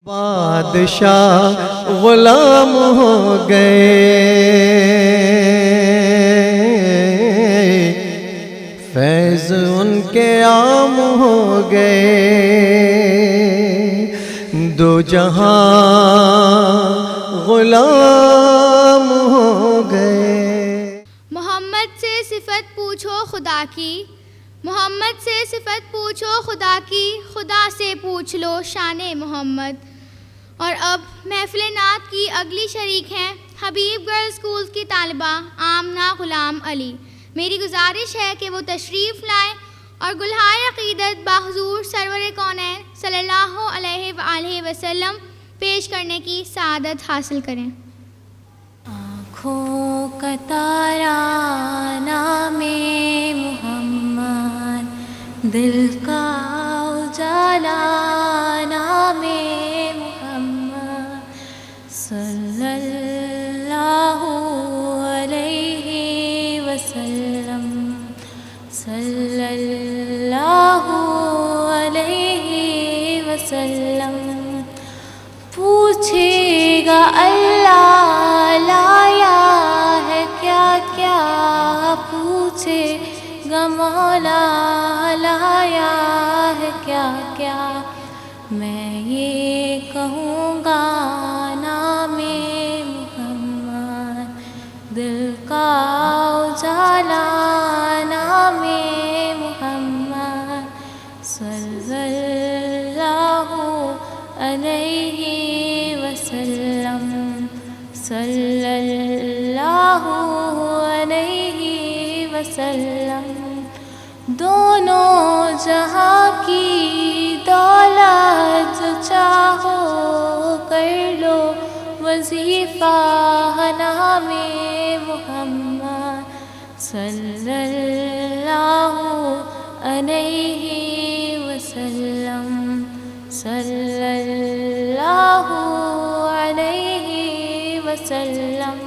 بادشاہ غلام ہو گئے، فیض ان کے عام ہو گئے، دو جہاں غلام ہو گئے۔ محمد سے صفت پوچھو خدا کی، محمد سے صفت پوچھو خدا کی، خدا سے پوچھ لو شان محمد۔ اور اب محفل نعت کی اگلی شریک ہیں حبیب گرلز اسکول کی طالبہ آمنہ غلام علی۔ میری گزارش ہے کہ وہ تشریف لائیں اور گلہائے عقیدت بحضور سرور کونین صلی اللہ علیہ وآلہ وسلم پیش کرنے کی سعادت حاصل کریں۔ آنکھوں کا تارا نام محمد، دل کا اجالا نام محمد، صلی اللہ علیہ وسلم، صلی اللہ علیہ وسلم۔ پوچھے گا اللہ لایا ہے کیا کیا، پوچھے گا مولا لایا ہے کیا کیا، میں یہ کہوں گا نام محمد، دل کا اجالا نام محمد، صلی اللہ علیہ وسلم، صلی اللہ علیہ وسلم۔ دونوں جہاں کی دولت جو چاہو کر لو، وظیفہ نام محمد، صلی اللہ علیہ وسلم، صلی اللہ علیہ وسلم۔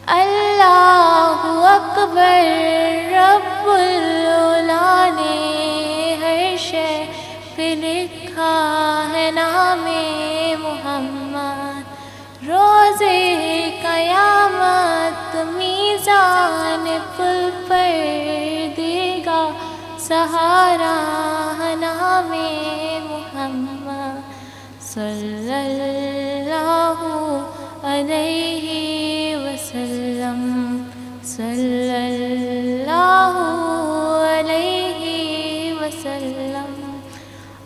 اللہ اکبر، رب العلا نے ہر شے پہ لکھا ہے نام محمد، روزے قیامت میزان پل پر دے گا سہارا نام محمد، صلی اللہ علیہ وسلم، صلی اللہ علیہ وسلم۔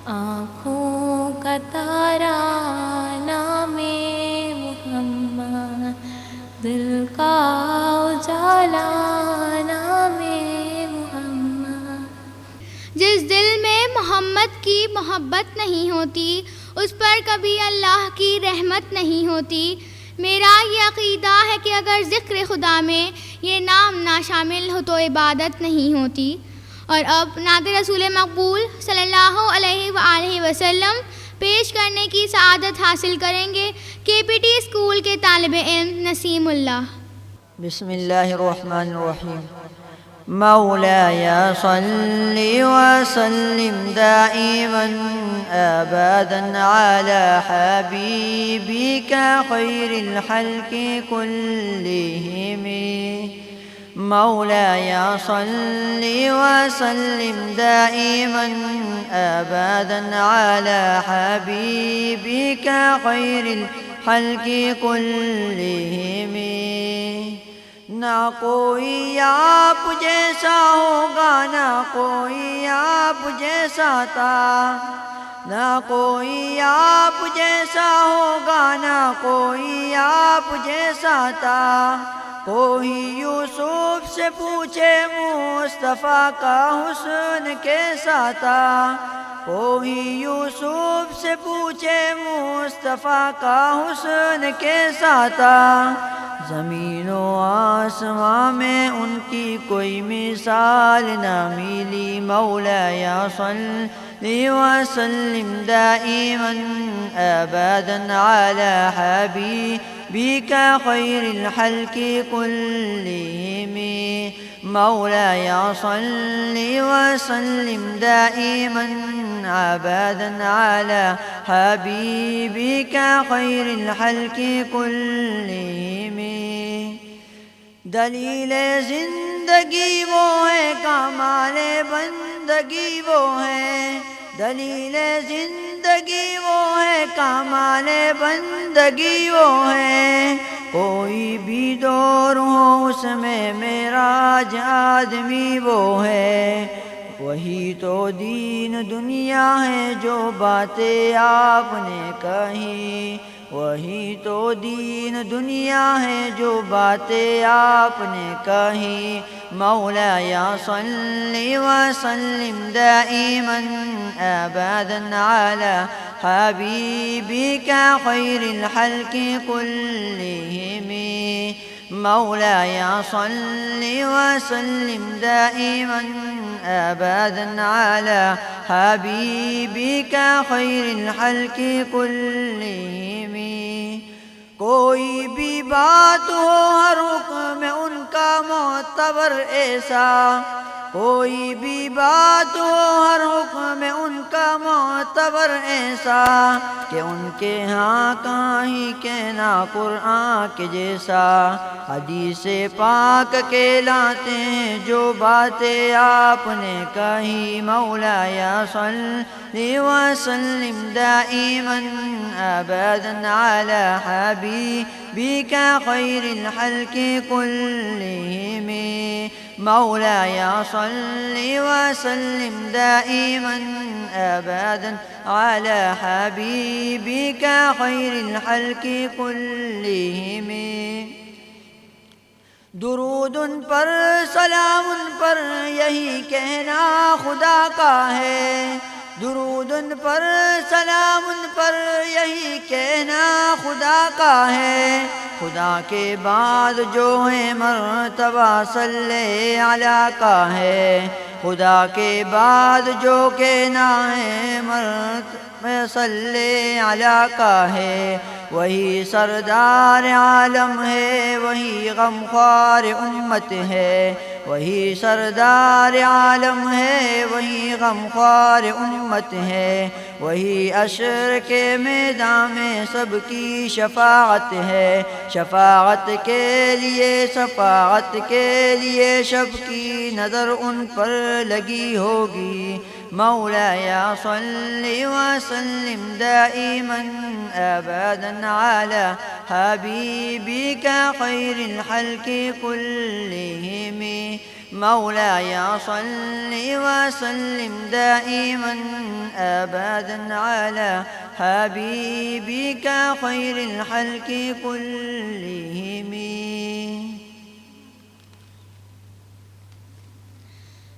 آنکھوں کا تارا نام محمد، دل کا اجالا نام محمد۔ جس دل میں محمد کی محبت نہیں ہوتی، اس پر کبھی اللہ کی رحمت نہیں ہوتی۔ میرا یہ عقیدہ ہے کہ اگر ذکر خدا میں یہ نام نہ شامل ہو تو عبادت نہیں ہوتی۔ اور اب نعت رسول مقبول صلی اللہ علیہ وآلہ وسلم پیش کرنے کی سعادت حاصل کریں گے KPT اسکول کے طالب علم نسیم اللہ۔ بسم اللہ الرحمن الرحیم۔ مولاي صل وسلم دائما أبدا على حبيبك خير الخلق كلهم، مولاي صل وسلم دائما أبدا على حبيبك خير الخلق كلهم۔ نہ کوئی آپ جیسا ہوگا، نہ کوئی آپ جیسا تھا، نہ کوئی آپ جیسا ہوگا، نہ کوئی آپ جیسا تھا۔ کوئی یوسف سے پوچھے مصطفیٰ کا حسن کیسا تھا، کوئی یوسف سے پوچھے مصطفیٰ کا حسن کیسا تھا۔ زمین و آسمان میں ان کی کوئی مثال نہ ملی، مولاي صل وسلم دائما أبدا على حبيبك خير الخلق كلهم، مولاي صل وسلم دائما أبدا على حبيبك خير الخلق كلهم دلیل زندگی وہ ہے کمال بندگی وہ ہے دلیل زندگی وہ ہے کمال بندگی وہ ہے کوئی بھی دور ہو اس میں معراج آدمی وہ ہے وہی تو دین دنیا ہے جو باتیں آپ نے کہی وہی تو دین دنیا ہے جو باتیں آپ نے کہی مولاي صل وسلم دائما أبدا على حبيبك خير الخلق كلهم مولاي صل وسلم دائما أبدا على حبيبك خير الخلق كلهم کوئی بھی بات ہو ہر حکم میں ان کا معتبر ایسا کوئی بھی بات ہو ہر حکم میں ان کا معتبر ایسا کہ ان کے ہاں کہاں ہی کہنا قرآن کے جیسا حدیث پاک کہلاتے ہیں جو باتیں آپ نے کہی مولاي صل وسلم دائما أبدا على حبيبك خير الخلق كلهم مولاي صل وسلم دائما أبدا على حبيبك خير الخلق كلهم درود ان پر سلام ان پر یہی کہنا خدا کا ہے درود ان پر سلام ان پر یہی کہنا خدا کا ہے خدا کے بعد جو ہے مرتبہ صلی علی کا ہے خدا کے بعد جو کہنا ہے مرتبہ صلی علی کا ہے وہی سردار عالم ہے وہی غمخوار امت ہے وہی سردار عالم ہے وہی غمخوار امت ہے وہی عشر کے میدان میں سب کی شفاعت ہے شفاعت کے لیے شفاعت کے لیے شب کی نظر ان پر لگی ہوگی مولاي صل وسلم دائما أبدا على حبيبك خير الخلق كلهم مولاي صل وسلم دائما أبدا على حبيبك خير الخلق كلهم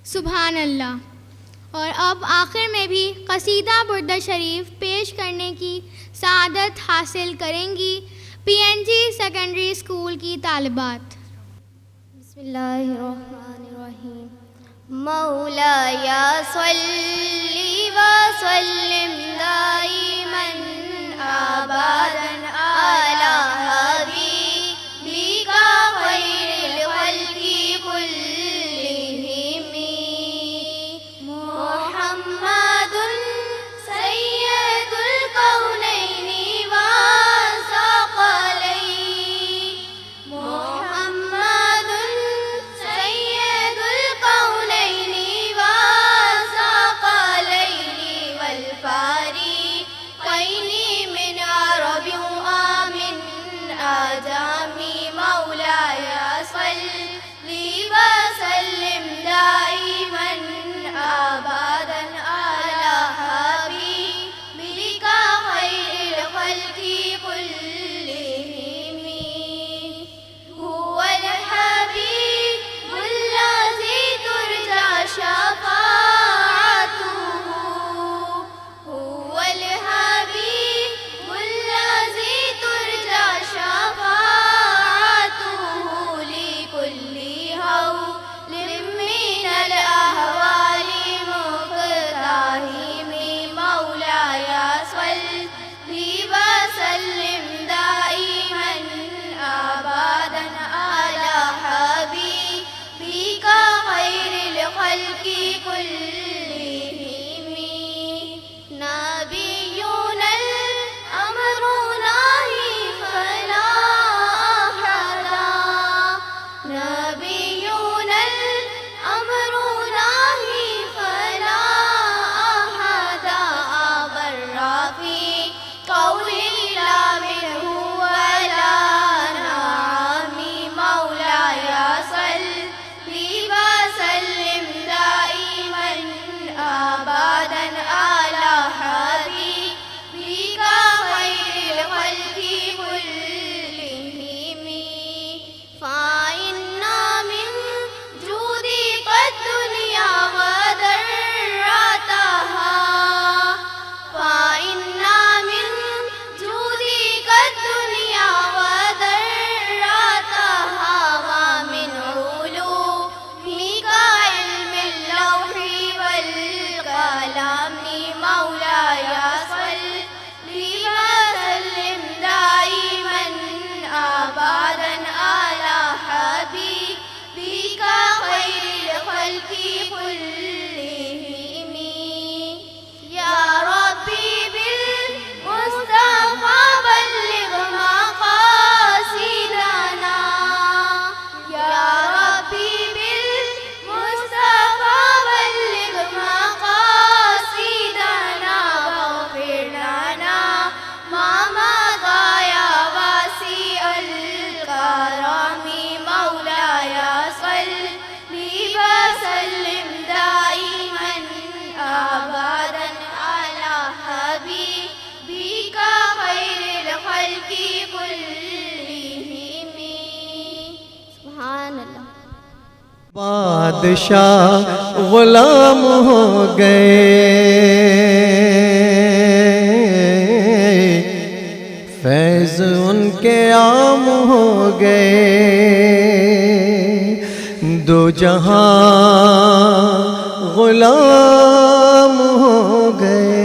سبحان اللہ. اور اب آخر میں بھی قصیدہ بردہ شریف پیش کرنے کی سعادت حاصل کریں گی پی این جی سیکنڈری اسکول کی طالبات. بسم اللہ الرحمن الرحیم. مولاي صلی وسلم دائما ابدا علی حبیبک خیر الخلق كلهم محمد سید الکونین والثقلین محمد سید الکونین والثقلین والفارقین بادشاہ غلام ہو گئے، فیض ان کے عام ہو گئے، دو جہاں غلام ہو گئے۔